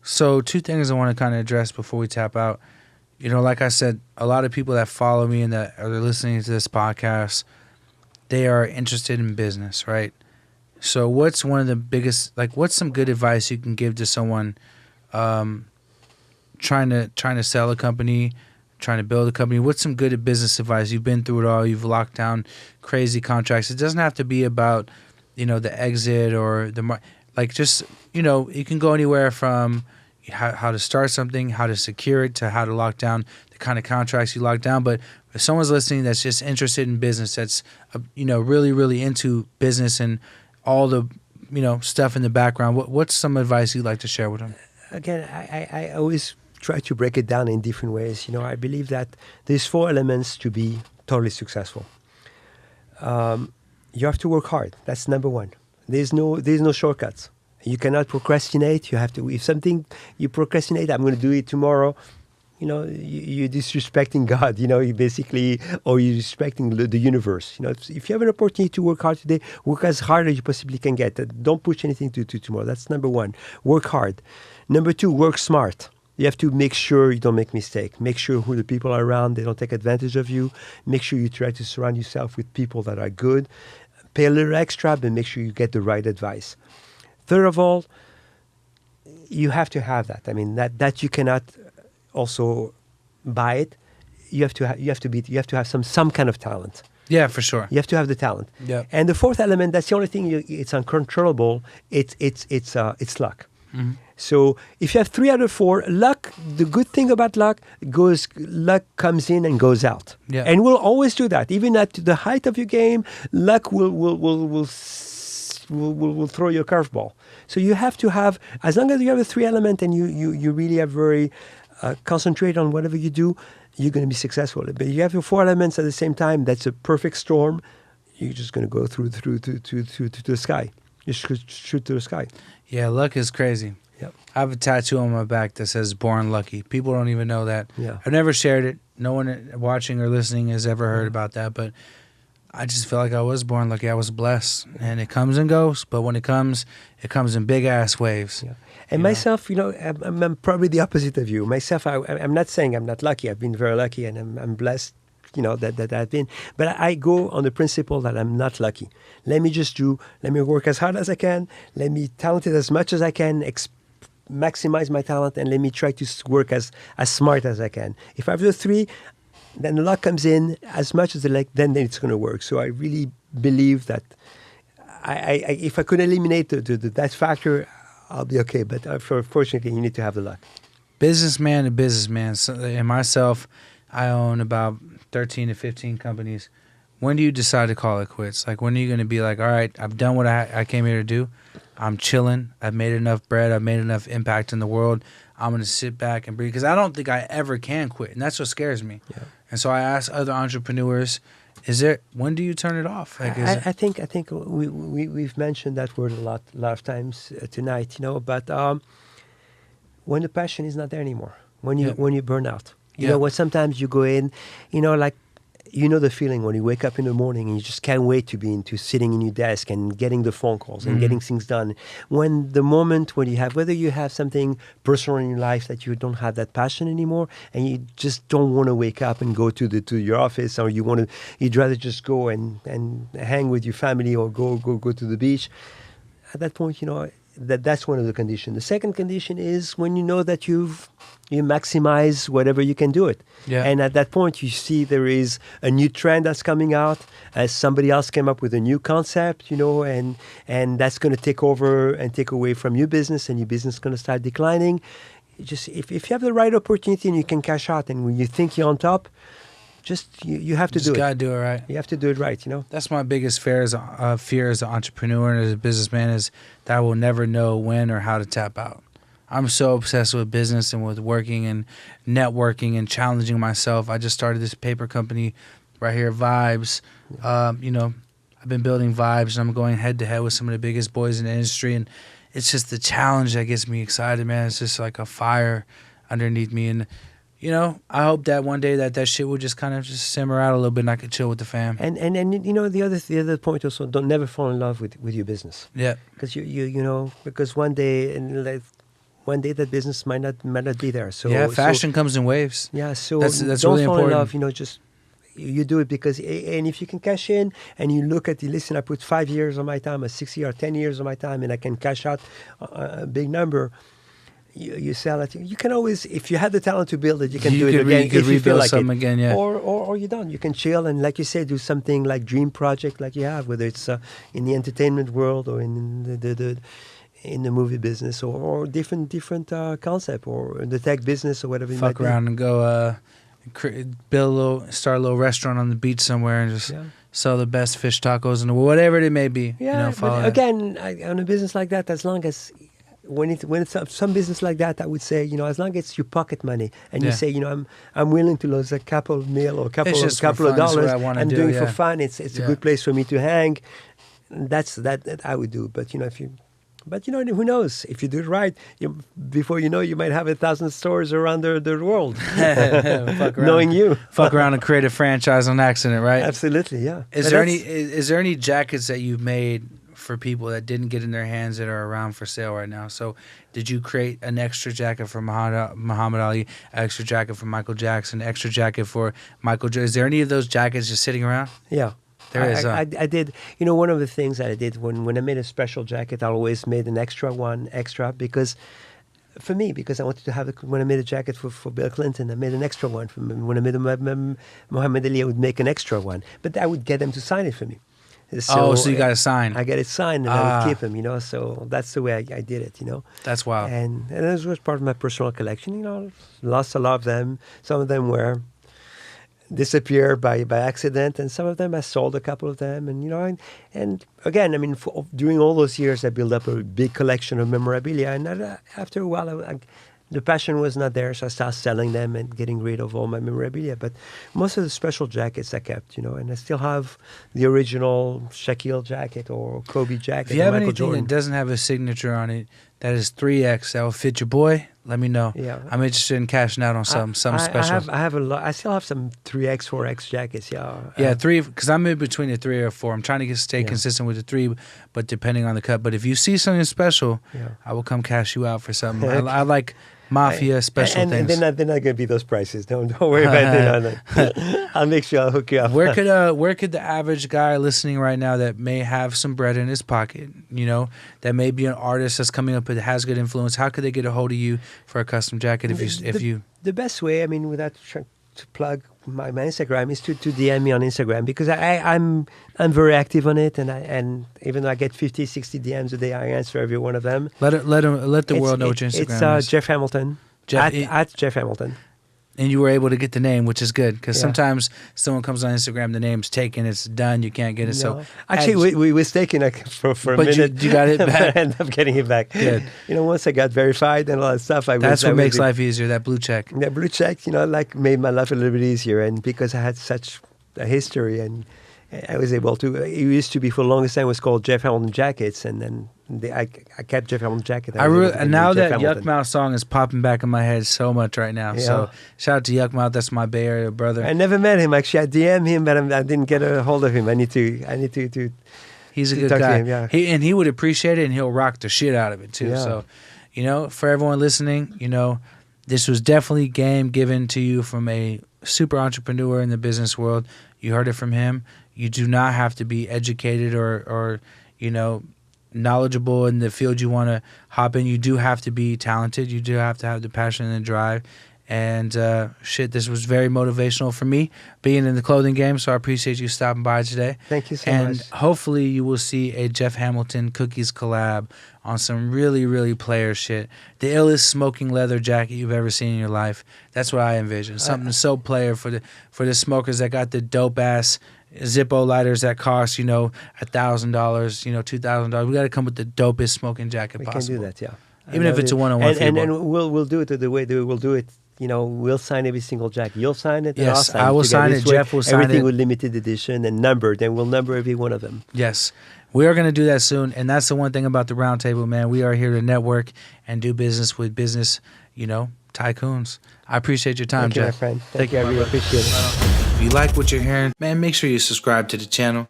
So two things I want to kind of address before we tap out. Like I said, a lot of people that follow me and that are listening to this podcast, they are interested in business, right? So what's one of the biggest, like, what's some good advice you can give to someone um, trying to sell a company, trying to build a company? What's some good business advice? You've been through it all. You've locked down crazy contracts. It doesn't have to be about, the exit or like just, you can go anywhere from how to start something, how to secure it, to how to lock down the kind of contracts you lock down. But if someone's listening that's just interested in business, that's, really, really into business and all the, stuff in the background, what's some advice you'd like to share with them? Again, I always try to break it down in different ways. I believe that there's 4 elements to be totally successful. You have to work hard. That's number 1. There's no shortcuts. You cannot procrastinate. You have to. If something you procrastinate, I'm going to do it tomorrow. You're disrespecting God. You basically, or you're disrespecting the universe. If you have an opportunity to work hard today, work as hard as you possibly can get. Don't push anything to tomorrow. That's number 1. Work hard. Number 2, work smart. You have to make sure you don't make mistakes. Make sure who the people are around, they don't take advantage of you. Make sure you try to surround yourself with people that are good. Pay a little extra, but make sure you get the right advice. Third of all, you have to have that. I mean, that you cannot also buy it. You have to have some kind of talent. Yeah, for sure. You have to have the talent. Yeah. And the fourth element, that's the only thing. It's uncontrollable. It's luck. Mm-hmm. So if you have 3 out of 4, luck. The good thing about luck comes in and goes out. Yeah. And we'll always do that. Even at the height of your game, luck will throw you a curveball. So you have to have, as long as you have the 3 element and you really are very concentrate on whatever you do, you're going to be successful. But you have your 4 elements at the same time. That's a perfect storm. You're just going to go through to the sky. You shoot to the sky. Yeah, luck is crazy. Yep. I have a tattoo on my back that says "Born Lucky." People don't even know that. Yeah. I've never shared it. No one watching or listening has ever heard about that. But I just feel like I was born lucky. I was blessed, and it comes and goes. But when it comes in big ass waves. Yeah. And myself, I'm probably the opposite of you. Myself, I'm not saying I'm not lucky. I've been very lucky, and I'm blessed. That I've been. But I go on the principle that I'm not lucky. Let me work as hard as I can. Let me talented as much as I can. Maximize my talent, and let me try to work as smart as I can. If I have the 3, then the luck comes in as much as then it's going to work. So I really believe that if I could eliminate that factor, I'll be okay. But fortunately, you need to have the luck. Businessman to businessman. So, and myself, I own about 13 to 15 companies. When do you decide to call it quits? Like, when are you going to be like, all right, I've done what I came here to do. I'm chilling. I've made enough bread. I've made enough impact in the world. I'm going to sit back and breathe. Because I don't think I ever can quit. And that's what scares me. Yeah. And so I ask other entrepreneurs, when do you turn it off? Like, I think we've mentioned that word a lot of times tonight, but when the passion is not there anymore, when you burn out. When sometimes you go in, the feeling when you wake up in the morning and you just can't wait to sitting in your desk and getting the phone calls and getting things done. When the moment when whether you have something personal in your life that you don't have that passion anymore, and you just don't want to wake up and go to your office, or you'd rather just go and hang with your family or go to the beach. At that point, that's one of the conditions. The second condition is when you know that you maximize whatever you can do it. Yeah. And at that point, you see there is a new trend that's coming out, as somebody else came up with a new concept, and that's going to take over and take away from your business, and your business is going to start declining. Just if you have the right opportunity and you can cash out, and when you think you're on top, you have to do it. Just gotta do it right. You have to do it right, That's my biggest fear as an entrepreneur and as a businessman, is that I will never know when or how to tap out. I'm so obsessed with business and with working and networking and challenging myself. I just started this paper company right here, Vibes. I've been building Vibes, and I'm going head to head with some of the biggest boys in the industry. And it's just the challenge that gets me excited, man. It's just like a fire underneath me. And I hope that one day that shit will just kind of just simmer out a little bit, and I could chill with the fam. And the other point also, don't never fall in love with your business. Yeah. Because because one day, and one day that business might not be there. So Yeah, fashion comes in waves. Yeah, so That's don't really fall important. in love. Just you do it because, and if you can cash in and you look at, listen, I put 5 years of my time, or 6 years, or 10 years of my time, and I can cash out a big number. You sell it. You can always, if you have the talent to build it, you can do it again. You could if you feel rebuild like something again, yeah. Or you don't. You can chill and, like you say, do something like dream project, like you have, whether it's in the entertainment world or in the movie business or different concept, or in the tech business or whatever. Fuck around and go start a little restaurant on the beach somewhere and just sell the best fish tacos and whatever it may be. Yeah, but again, on a business like that, as long as when it's some business like that, I would say, as long as it's your pocket money and you say, I'm willing to lose a couple mil or a couple of dollars and doing it for fun. It's a good place for me to hang. That I would do. But who knows? If you do it right, before you know, you might have 1,000 stores around the world. Fuck around, knowing you, fuck around and create a franchise on accident, right? Absolutely, yeah. Is there any jackets that you've made for people that didn't get in their hands that are around for sale right now? So, did you create an extra jacket for Muhammad Ali, an extra jacket for Michael Jackson, extra jacket for Michael Jordan? Is there any of those jackets just sitting around? Yeah. There is. I did. One of the things that I did when I made a special jacket, I always made an extra because I wanted to have when I made a jacket for Bill Clinton, I made an extra one. When I made Muhammad Ali, I would make an extra one, but I would get them to sign it for me. So you got it signed. I get it signed and I would keep them. So that's the way I did it. That's wild. And this was part of my personal collection. Lost a lot of them. Some of them were disappeared by accident, and some of them I sold a couple of them, and again, during all those years I built up a big collection of memorabilia, and after a while the passion was not there, so I started selling them and getting rid of all my memorabilia. But most of the special jackets I kept, and I still have the original Shaquille jacket or Kobe jacket. If you have Michael anything Jordan that doesn't have a signature on it that is 3X that will fit your boy, let me know. Yeah. I'm interested in cashing out on something special. I have a lot. I still have some 3X, 4X jackets. Yeah. Yeah, 3, because I'm in between the 3 or 4. I'm trying to stay consistent with the 3, but depending on the cut. But if you see something special, I will come cash you out for something. I like mafia special things. And they're not going to be those prices. Don't worry about it. I'll make sure I'll hook you up. Where could the average guy listening right now that may have some bread in his pocket, that may be an artist that's coming up that has good influence, how could they get a hold of you for a custom jacket if you the best way, without trying to plug my Instagram, is to DM me on Instagram, because I'm very active on it, and even though I get 50, 60 DMs a day, I answer every one of them. Let the world know what your Instagram is. It's Jeff Hamilton. At Jeff Hamilton. And you were able to get the name, which is good, because sometimes someone comes on Instagram, the name's taken, it's done, you can't get it. No. So actually, we was taken for a minute. But you got it back. I ended up getting it back. Good. Once I got verified and all that stuff, that's what makes life easier. That blue check. That blue check, made my life a little bit easier, and because I had such a history, and I was able to. It used to be for the longest time it was called Jeff Hamilton Jackets, and then I kept Jeff Hamilton Jacket. And now that Yuck Mouth song is popping back in my head so much right now. Yeah. So shout out to Yuck Mouth. That's my Bay Area brother. I never met him actually. I DM'd him, but I didn't get a hold of him. I need to. He's a good guy. Him, he would appreciate it, and he'll rock the shit out of it too. Yeah. So, for everyone listening, this was definitely game given to you from a super entrepreneur in the business world. You heard it from him. You do not have to be educated or knowledgeable in the field you want to hop in. You do have to be talented. You do have to have the passion and the drive. And this was very motivational for me being in the clothing game. So I appreciate you stopping by today. Thank you so much. And hopefully you will see a Jeff Hamilton Cookies collab on some really, really player shit. The illest smoking leather jacket you've ever seen in your life. That's what I envision. Something so player for the smokers that got the dope ass Zippo lighters that cost $1,000, $2,000. We got to come with the dopest smoking jacket possible. We can do that, yeah. Even if it's a one-on-one. And we'll do it the way we'll do it. We'll sign every single jacket. You'll sign it. Yes, and I'll sign I will sign it. Jeff will sign it. Everything with limited edition and numbered. And we'll number every one of them. Yes. We are going to do that soon. And that's the one thing about the Roundtable, man. We are here to network and do business with business, tycoons. I appreciate your time, Thank you, Jeff. my friend. Thank you. I really appreciate it. If you like what you're hearing, man, make sure you subscribe to the channel.